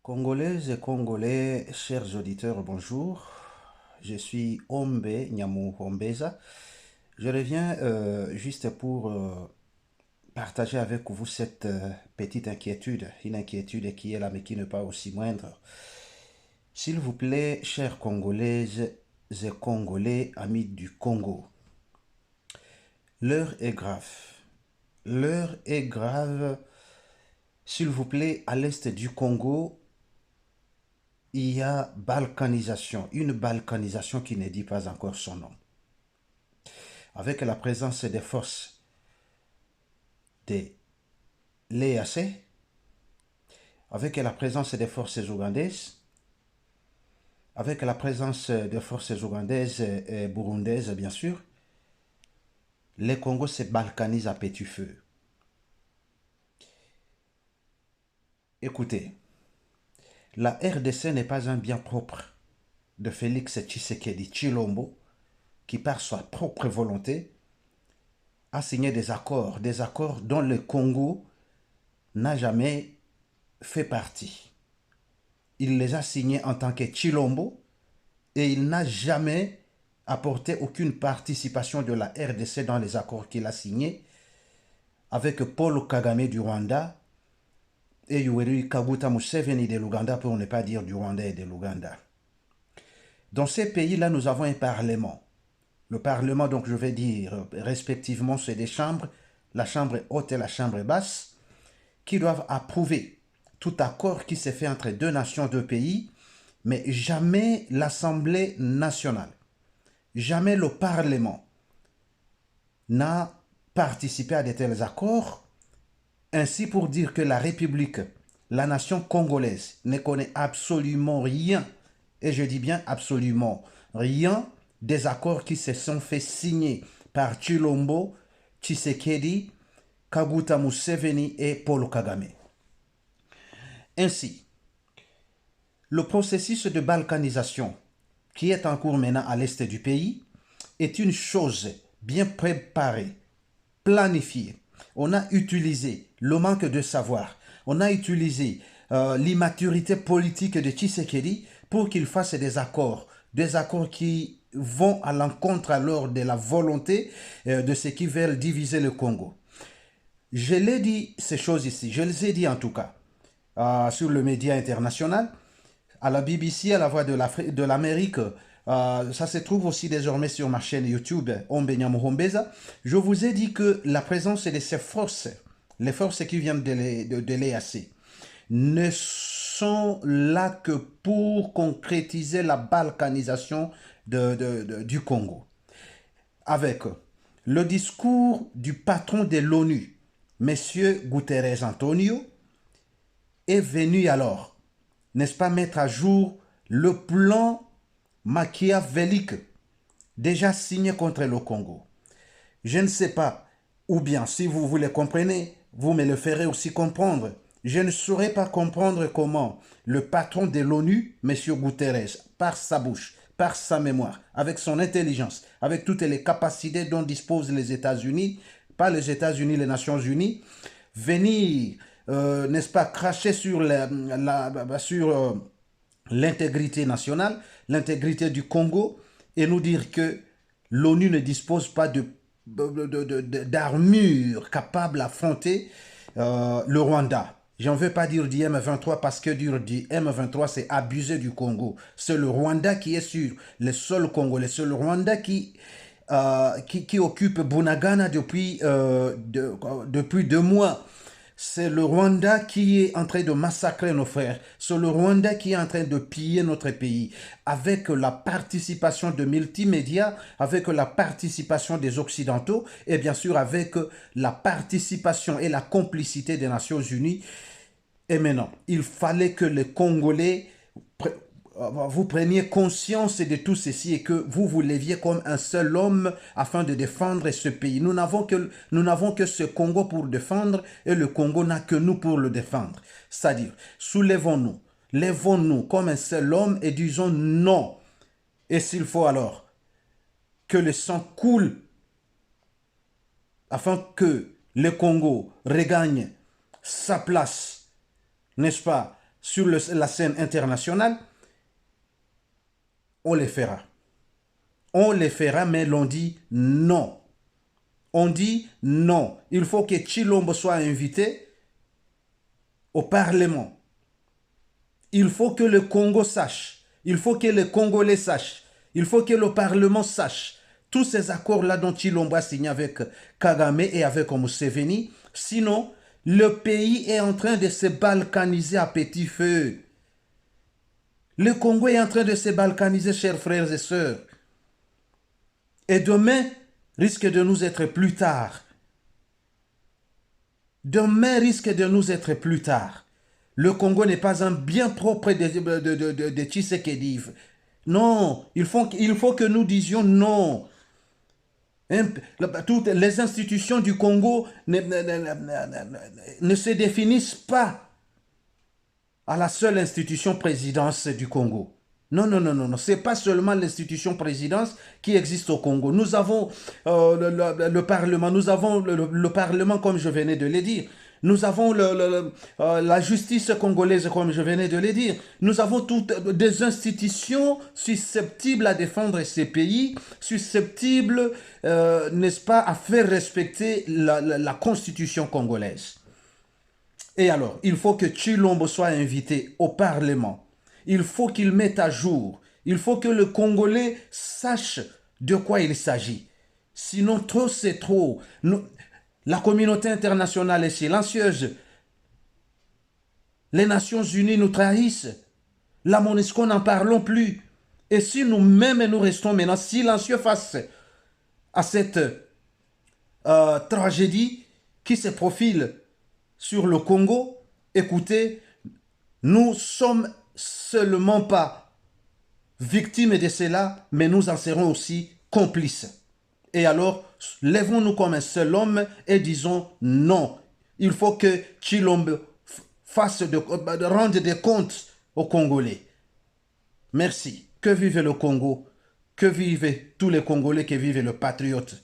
Congolaises et Congolais, chers auditeurs, bonjour. Je suis Ombe Nyamu Ombeza. Je reviens juste pour partager avec vous cette petite inquiétude, une inquiétude qui est là mais qui n'est pas aussi moindre. S'il vous plaît, chers Congolaises et Congolais, amis du Congo, l'heure est grave. L'heure est grave. S'il vous plaît, à l'est du Congo, il y a balkanisation, une balkanisation qui ne dit pas encore son nom. Avec la présence des forces de l'EAC, avec la présence des forces ougandaises, avec la présence des forces ougandaises et burundaises, bien sûr, les Congos se balkanisent à petit feu. Écoutez, la RDC n'est pas un bien propre de Félix Tshisekedi Tshilombo, qui par sa propre volonté a signé des accords dont le Congo n'a jamais fait partie. Il les a signés en tant que Tshilombo et il n'a jamais apporté aucune participation de la RDC dans les accords qu'il a signés avec Paul Kagame du Rwanda et Yoweri Kaguta Museveni de l'Ouganda, pour ne pas dire du Rwanda et de l'Ouganda. Dans ces pays-là, nous avons un parlement. Le parlement, donc je vais dire respectivement, c'est des chambres, la chambre haute et la chambre basse, qui doivent approuver tout accord qui s'est fait entre deux nations, deux pays, mais jamais l'Assemblée nationale, jamais le Parlement n'a participé à de tels accords. Ainsi pour dire que la République, la nation congolaise, ne connaît absolument rien, et je dis bien absolument rien, des accords qui se sont fait signer par Tshilombo, Tshisekedi, Kaguta Museveni et Paul Kagame. Ainsi, le processus de balkanisation qui est en cours maintenant à l'est du pays est une chose bien préparée, planifiée. On a utilisé le manque de savoir, on a utilisé l'immaturité politique de Tshisekedi pour qu'il fasse des accords qui vont à l'encontre alors de la volonté de ceux qui veulent diviser le Congo. Je l'ai dit ces choses ici, je les ai dit en tout cas sur le média international, à la BBC, à la Voix de l'Amérique. Ça se trouve aussi désormais sur ma chaîne YouTube, Ombenya Muhombeza. Je vous ai dit que la présence de ces forces, les forces qui viennent de l'EAC, ne sont là que pour concrétiser la balkanisation du Congo. Avec le discours du patron de l'ONU, M. Guterres Antonio, est venu alors, n'est-ce pas, mettre à jour le plan machiavélique déjà signé contre le Congo. Je ne sais pas, ou bien si vous le comprenez, vous me le ferez aussi comprendre. Je ne saurais pas comprendre comment le patron de l'ONU, M. Guterres, par sa bouche, par sa mémoire, avec son intelligence, avec toutes les capacités dont disposent les États-Unis, pas les États-Unis, les Nations Unies, venir, n'est-ce pas, cracher sur l'intégrité nationale, l'intégrité du Congo, et nous dire que l'ONU ne dispose pas d'armure capable d'affronter le Rwanda. Je ne veux pas dire du M23 parce que dire du M23, c'est abuser du Congo. C'est le Rwanda qui est sur le sol congolais. C'est le Rwanda qui occupe Bunagana depuis 2 mois. C'est le Rwanda qui est en train de massacrer nos frères. C'est le Rwanda qui est en train de piller notre pays. Avec la participation de multimédias, avec la participation des Occidentaux et bien sûr avec la participation et la complicité des Nations Unies. Et maintenant, il fallait que les Congolais vous preniez conscience de tout ceci et que vous vous leviez comme un seul homme afin de défendre ce pays. Nous n'avons que ce Congo pour défendre et le Congo n'a que nous pour le défendre. C'est-à-dire, soulevons-nous, lèvons-nous comme un seul homme et disons non. Et s'il faut alors que le sang coule afin que le Congo regagne sa place, n'est-ce pas, sur la scène internationale, on les fera. On les fera, mais l'on dit non. On dit non. Il faut que Tshilombo soit invité au Parlement. Il faut que le Congo sache. Il faut que les Congolais sachent. Il faut que le Parlement sache. Tous ces accords-là dont Tshilombo a signé avec Kagame et avec Museveni. Sinon, le pays est en train de se balkaniser à petit feu. Le Congo est en train de se balkaniser, chers frères et sœurs. Et demain risque de nous être plus tard. Demain risque de nous être plus tard. Le Congo n'est pas un bien propre de Tshisekedi. Non, il faut que nous disions non. Toutes les institutions du Congo ne se définissent pas à la seule institution présidence du Congo. Non, non, non, non, non. Ce n'est pas seulement l'institution présidence qui existe au Congo. Nous avons le Parlement, nous avons le Parlement comme je venais de le dire. Nous avons la justice congolaise comme je venais de le dire. Nous avons toutes des institutions susceptibles à défendre ces pays, susceptibles, n'est-ce pas, à faire respecter la constitution congolaise. Et alors, il faut que Tshilombo soit invité au Parlement. Il faut qu'il mette à jour. Il faut que le Congolais sache de quoi il s'agit. Sinon, trop c'est trop. La communauté internationale est silencieuse. Les Nations Unies nous trahissent. La MONUSCO n'en parlons plus. Et si nous-mêmes nous restons maintenant silencieux face à cette tragédie qui se profile sur le Congo, écoutez, nous sommes seulement pas victimes de cela, mais nous en serons aussi complices. Et alors, lèvons-nous comme un seul homme et disons non. Il faut que Tshilombo rende des comptes aux Congolais. Merci. Que vive le Congo, que vivent tous les Congolais, que vive le patriote.